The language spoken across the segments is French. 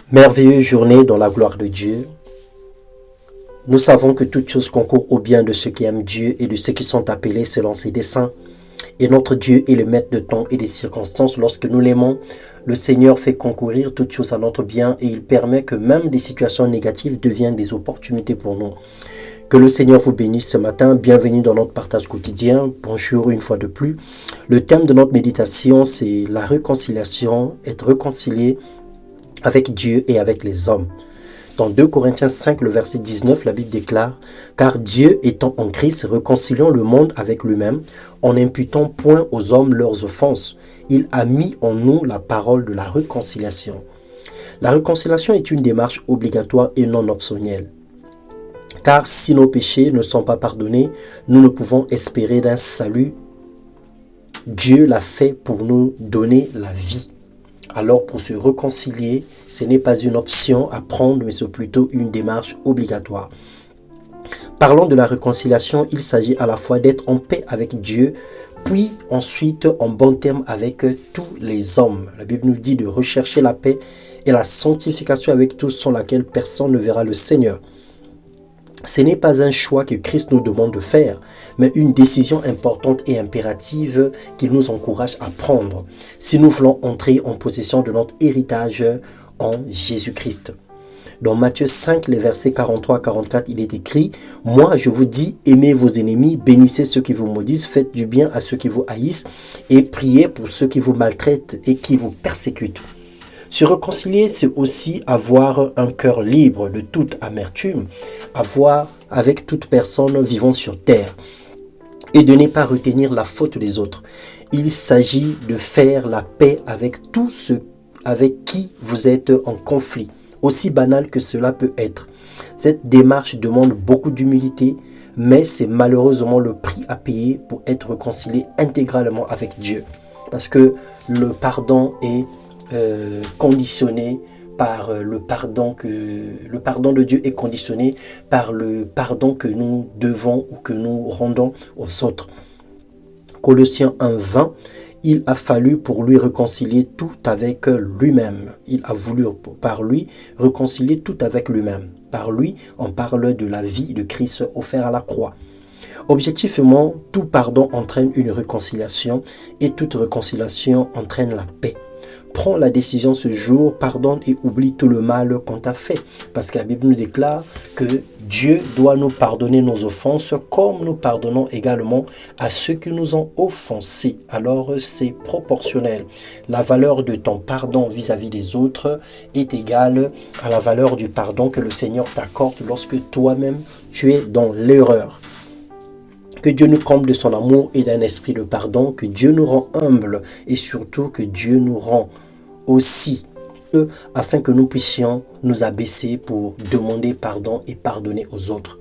Merveilleuse journée dans la gloire de Dieu. Nous savons que toute chose concourt au bien de ceux qui aiment Dieu et de ceux qui sont appelés selon ses desseins. Et notre Dieu est le maître de temps et des circonstances. Lorsque nous l'aimons, le Seigneur fait concourir toutes choses à notre bien et il permet que même des situations négatives deviennent des opportunités pour nous. Que le Seigneur vous bénisse ce matin. Bienvenue dans notre partage quotidien. Bonjour une fois de plus. Le thème de notre méditation, c'est la réconciliation, être réconcilié avec Dieu et avec les hommes. Dans 2 Corinthiens 5, le verset 19, la Bible déclare « Car Dieu étant en Christ, réconciliant le monde avec lui-même, en n'imputant point aux hommes leurs offenses, il a mis en nous la parole de la réconciliation. » La réconciliation est une démarche obligatoire et non optionnelle. Car si nos péchés ne sont pas pardonnés, nous ne pouvons espérer d'un salut. Dieu l'a fait pour nous donner la vie. Alors pour se réconcilier, ce n'est pas une option à prendre, mais c'est plutôt une démarche obligatoire. Parlons de la réconciliation, il s'agit à la fois d'être en paix avec Dieu, puis ensuite en bon terme avec tous les hommes. La Bible nous dit de rechercher la paix et la sanctification avec tous, sans laquelle personne ne verra le Seigneur. Ce n'est pas un choix que Christ nous demande de faire, mais une décision importante et impérative qu'il nous encourage à prendre, si nous voulons entrer en possession de notre héritage en Jésus-Christ. Dans Matthieu 5, les versets 43 à 44, il est écrit « Moi, je vous dis, aimez vos ennemis, bénissez ceux qui vous maudissent, faites du bien à ceux qui vous haïssent, et priez pour ceux qui vous maltraitent et qui vous persécutent. » Se réconcilier, c'est aussi avoir un cœur libre de toute amertume, avoir avec toute personne vivant sur terre et de ne pas retenir la faute des autres. Il s'agit de faire la paix avec tous ceux avec qui vous êtes en conflit, aussi banal que cela peut être. Cette démarche demande beaucoup d'humilité, mais c'est malheureusement le prix à payer pour être réconcilié intégralement avec Dieu. Parce que le pardon est conditionné par le pardon de Dieu est conditionné par le pardon que nous devons ou que nous rendons aux autres. Colossiens 1:20, il a fallu pour lui réconcilier tout avec lui-même. Il a voulu par lui réconcilier tout avec lui-même. Par lui, on parle de la vie de Christ offerte à la croix. Objectivement, tout pardon entraîne une réconciliation et toute réconciliation entraîne la paix. Prends la décision ce jour, pardonne et oublie tout le mal qu'on t'a fait. Parce que la Bible nous déclare que Dieu doit nous pardonner nos offenses comme nous pardonnons également à ceux qui nous ont offensés. Alors c'est proportionnel. La valeur de ton pardon vis-à-vis des autres est égale à la valeur du pardon que le Seigneur t'accorde lorsque toi-même tu es dans l'erreur. Que Dieu nous comble de son amour et d'un esprit de pardon, que Dieu nous rend humbles et surtout que Dieu nous rend aussi, afin que nous puissions nous abaisser pour demander pardon et pardonner aux autres.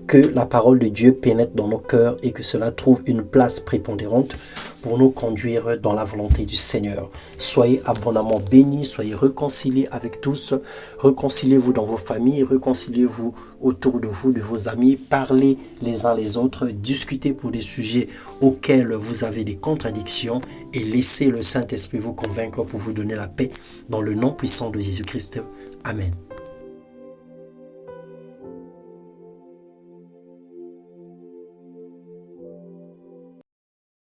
Que la parole de Dieu pénètre dans nos cœurs et que cela trouve une place prépondérante pour nous conduire dans la volonté du Seigneur. Soyez abondamment bénis, soyez réconciliés avec tous, réconciliez-vous dans vos familles, réconciliez-vous autour de vous, de vos amis, parlez les uns les autres, discutez pour des sujets auxquels vous avez des contradictions et laissez le Saint-Esprit vous convaincre pour vous donner la paix dans le nom puissant de Jésus-Christ. Amen.